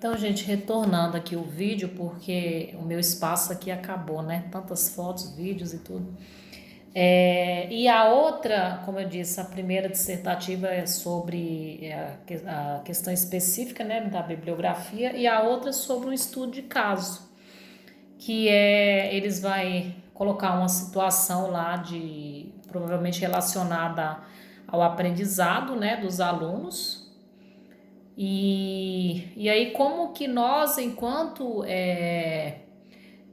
Então, gente, retornando aqui o vídeo, porque o meu espaço aqui acabou, né? Tantas fotos, vídeos e tudo. E a outra, como eu disse, a primeira dissertativa é sobre a questão específica, né, da bibliografia, e a outra sobre um estudo de caso, que eles vão colocar uma situação lá de provavelmente relacionada ao aprendizado, né, dos alunos. E aí, como que nós, enquanto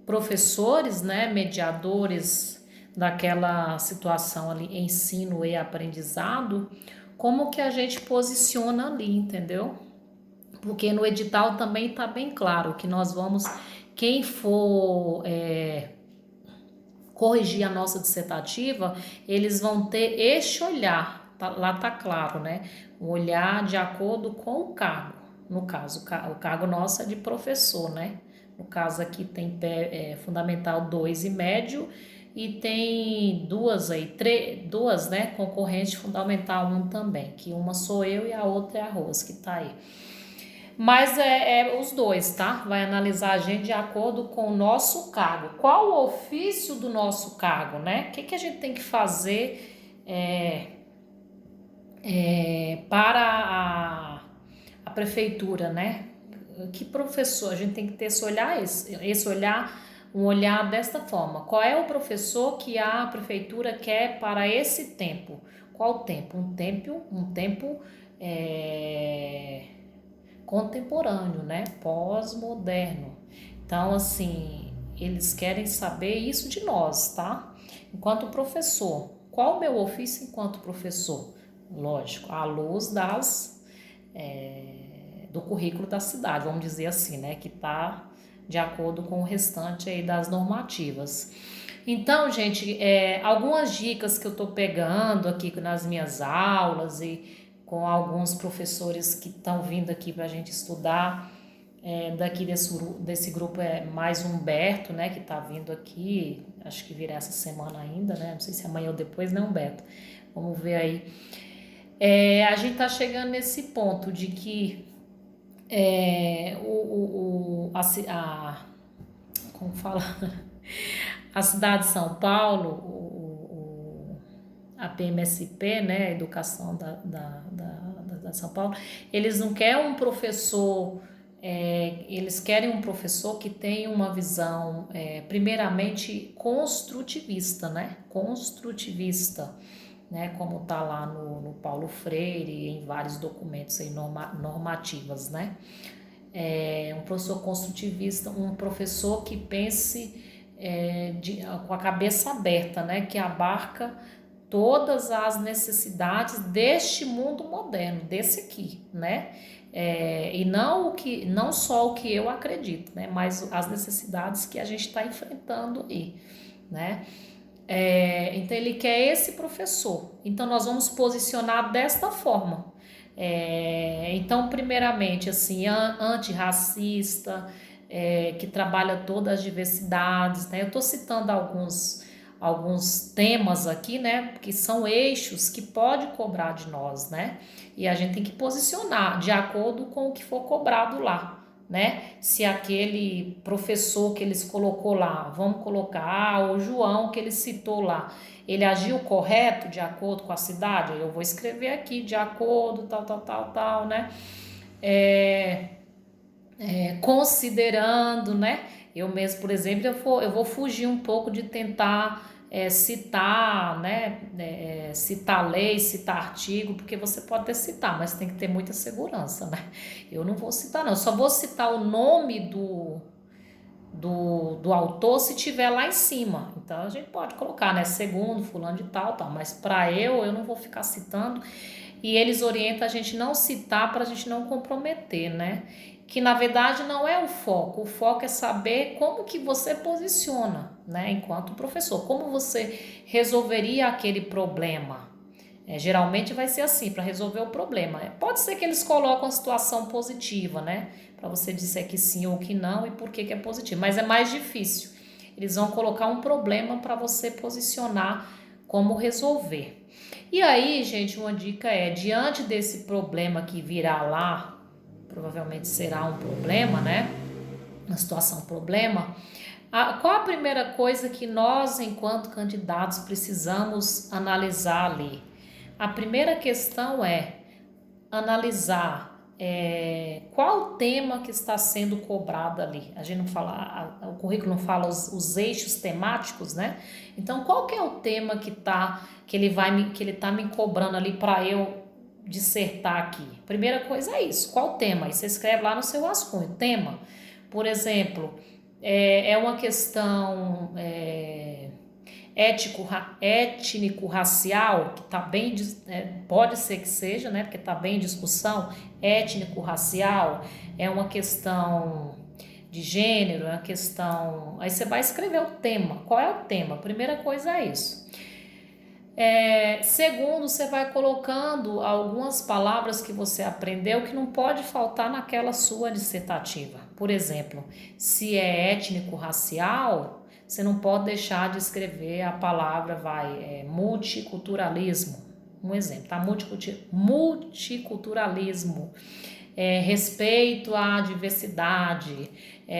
professores, né, mediadores daquela situação ali, ensino e aprendizado, como que a gente posiciona ali, entendeu? Porque no edital também está bem claro que nós vamos, quem for corrigir a nossa dissertativa, eles vão ter este olhar, lá tá claro, né? Um olhar de acordo com o cargo. No caso, o cargo nosso é de professor, né? No caso aqui tem fundamental 2 e médio, e tem duas, né, concorrentes de fundamental 1 também, que uma sou eu e a outra é a Rose, que tá aí. Mas os dois, tá? Vai analisar a gente de acordo com o nosso cargo. Qual o ofício do nosso cargo, né? O que a gente tem que fazer para a prefeitura, né? Que professor? A gente tem que ter esse olhar, um olhar desta forma. Qual é o professor que a prefeitura quer para esse tempo? Qual tempo? Um tempo contemporâneo, né? Pós-moderno. Então, assim, eles querem saber isso de nós, tá? Enquanto professor, qual o meu ofício enquanto professor? Lógico, à luz do currículo da cidade, vamos dizer assim, né? Que tá de acordo com o restante aí das normativas. Então, gente, algumas dicas que eu tô pegando aqui nas minhas aulas e com alguns professores que estão vindo aqui para a gente estudar. Daqui desse grupo é mais o Humberto, né, que está vindo aqui, acho que virá essa semana ainda, né, não sei se amanhã ou depois, né, Humberto? Vamos ver aí. A gente está chegando nesse ponto de que como fala? A cidade de São Paulo, a PMSP, né, a educação da São Paulo, eles não querem um professor, eles querem um professor que tenha uma visão, primeiramente, construtivista, né, como tá lá no Paulo Freire, em vários documentos aí normativas, né, um professor construtivista, um professor que pense com a cabeça aberta, né, que abarca todas as necessidades deste mundo moderno, desse aqui, né? E não só o que eu acredito, né? Mas as necessidades que a gente está enfrentando aí, né? Então ele quer esse professor. Então nós vamos posicionar desta forma. Então, primeiramente, assim, antirracista, que trabalha todas as diversidades, né? Eu estou citando alguns temas aqui, né, que são eixos que pode cobrar de nós, né, e a gente tem que posicionar de acordo com o que for cobrado lá, né, se aquele professor que eles colocou lá, vamos colocar, o João que ele citou lá, ele agiu correto de acordo com a cidade, eu vou escrever aqui, de acordo, tal, né, considerando, né? Eu mesmo, por exemplo, eu vou fugir um pouco de tentar citar, né? Citar lei, citar artigo, porque você pode até citar, mas tem que ter muita segurança, né? Eu não vou citar, não. Eu só vou citar o nome do autor se tiver lá em cima. Então a gente pode colocar, né? Segundo, fulano de tal, mas para eu não vou ficar citando. E eles orientam a gente não citar para a gente não comprometer, né? Que na verdade não é o foco é saber como que você posiciona, né? Enquanto professor, como você resolveria aquele problema. Geralmente vai ser assim, para resolver o problema. Pode ser que eles colocam a situação positiva, né? Para você dizer que sim ou que não e por que é positivo. Mas é mais difícil. Eles vão colocar um problema para você posicionar como resolver. E aí, gente, uma dica diante desse problema que virá lá, provavelmente será um problema, né? Uma situação problema. Qual a primeira coisa que nós, enquanto candidatos, precisamos analisar ali? A primeira questão é analisar qual o tema que está sendo cobrado ali. A gente não fala, o currículo não fala os eixos temáticos, né? Então, qual que é o tema que ele tá me cobrando ali para eu dissertar aqui? Primeira coisa é isso. Qual o tema? Aí você escreve lá no seu rascunho. Tema, por exemplo, é uma questão étnico-racial, que está bem, pode ser que seja, né, porque está bem em discussão, étnico-racial, é uma questão de gênero, é uma questão... Aí você vai escrever o tema. Qual é o tema? A primeira coisa é isso. Segundo, você vai colocando algumas palavras que você aprendeu que não pode faltar naquela sua dissertativa. Por exemplo, se é étnico-racial, você não pode deixar de escrever a palavra, multiculturalismo. Um exemplo, tá? Multiculturalismo, respeito à diversidade,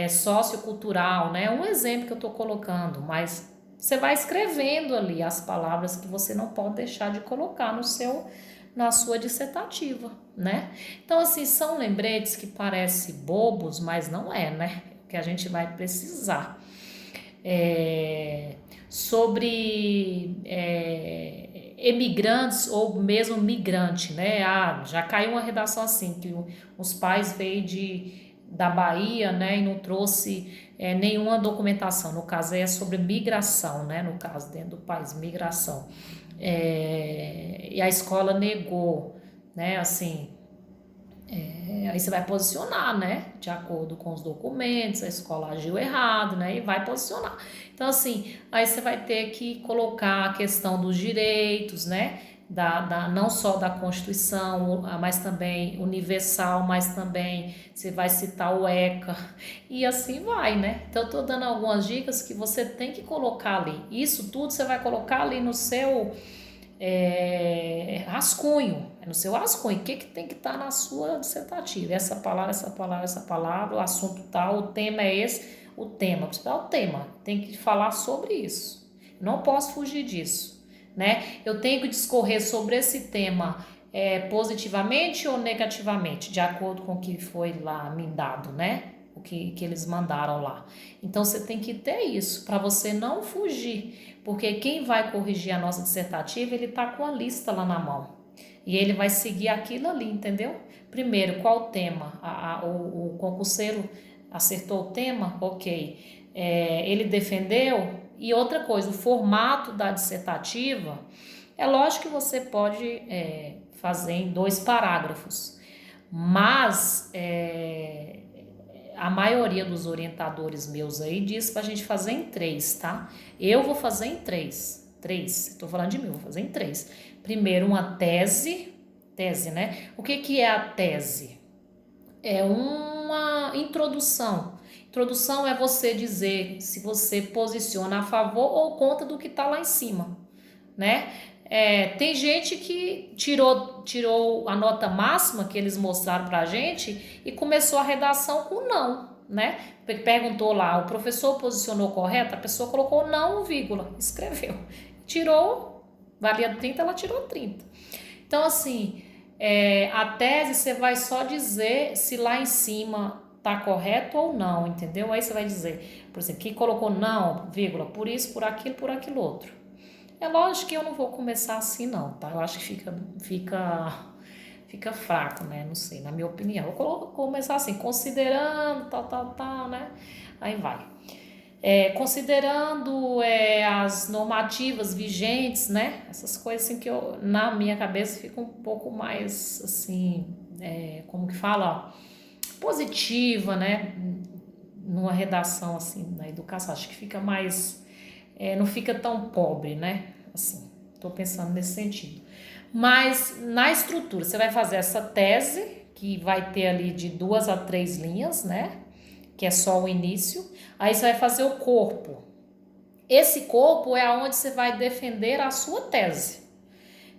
sociocultural, né? Um exemplo que eu estou colocando, mas você vai escrevendo ali as palavras que você não pode deixar de colocar na sua dissertativa, né? Então, assim, são lembretes que parecem bobos, mas não é, né? Que a gente vai precisar. Sobre emigrantes ou mesmo migrante, né? Já caiu uma redação assim, que os pais veio da Bahia, né? E não trouxe nenhuma documentação. No caso é sobre migração, né? No caso, dentro do país, migração. E a escola negou, né? Assim, aí você vai posicionar, né? De acordo com os documentos, a escola agiu errado, né? E vai posicionar. Então, assim, aí você vai ter que colocar a questão dos direitos, né? Não só da Constituição, mas também universal, mas também você vai citar o ECA e assim vai, né? Então, eu tô dando algumas dicas que você tem que colocar ali. Isso tudo você vai colocar ali no seu rascunho, no seu rascunho. O que tem que estar na sua dissertativa? Essa palavra, essa palavra, essa palavra, o assunto tal, o tema é esse, o tema, principal tema, tem que falar sobre isso. Não posso fugir disso, né? Eu tenho que discorrer sobre esse tema positivamente ou negativamente, de acordo com o que foi lá me dado, né? O que eles mandaram lá. Então você tem que ter isso para você não fugir, porque quem vai corrigir a nossa dissertativa, ele tá com a lista lá na mão e ele vai seguir aquilo ali, entendeu? Primeiro, qual o tema? O concurseiro acertou o tema? Ok. Ele defendeu? E outra coisa, o formato da dissertativa, é lógico que você pode fazer em 2 parágrafos, mas a maioria dos orientadores meus aí diz pra gente fazer em 3, tá? Eu vou fazer em 3. 3, tô falando de mim, vou fazer em 3. Primeiro, uma tese, né? O que é a tese? É uma introdução. Introdução é você dizer se você posiciona a favor ou contra do que está lá em cima, né? Tem gente que tirou a nota máxima que eles mostraram pra gente e começou a redação com não, né? Perguntou lá, o professor posicionou correto? A pessoa colocou não, vírgula, escreveu. Tirou, valia 30, ela tirou 30. Então, assim, a tese você vai só dizer se lá em cima tá correto ou não, entendeu? Aí você vai dizer, por exemplo, que colocou não, vírgula, por isso, por aquilo outro. É lógico que eu não vou começar assim não, tá? Eu acho que fica fraco, né? Não sei, na minha opinião. Eu vou começar assim, considerando, tal, né? Aí vai. Considerando as normativas vigentes, né? Essas coisas assim que na minha cabeça fica um pouco mais, assim, como que fala? Positiva, né? Numa redação, assim, na educação. Acho que fica mais... não fica tão pobre, né? Assim, tô pensando nesse sentido. Mas na estrutura, você vai fazer essa tese, que vai ter ali de 2 a 3 linhas, né? Que é só o início. Aí você vai fazer o corpo. Esse corpo é aonde você vai defender a sua tese.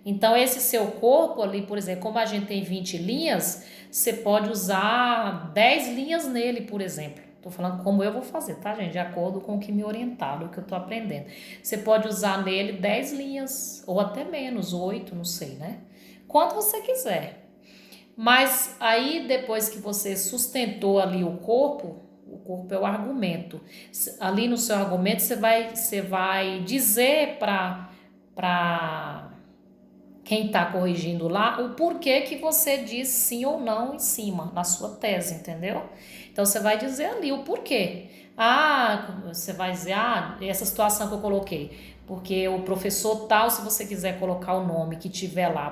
Então, esse seu corpo ali, por exemplo, como a gente tem 20 linhas, você pode usar 10 linhas nele, por exemplo. Estou falando como eu vou fazer, tá, gente? De acordo com o que me orientaram, o que eu estou aprendendo. Você pode usar nele 10 linhas, ou até menos, 8, não sei, né? Quanto você quiser. Mas aí, depois que você sustentou ali o corpo é o argumento. Ali no seu argumento, você vai dizer para quem está corrigindo lá o porquê que você diz sim ou não em cima, na sua tese, entendeu? Então, você vai dizer ali o porquê. Você vai dizer, essa situação que eu coloquei, porque o professor tal, se você quiser colocar o nome que tiver lá,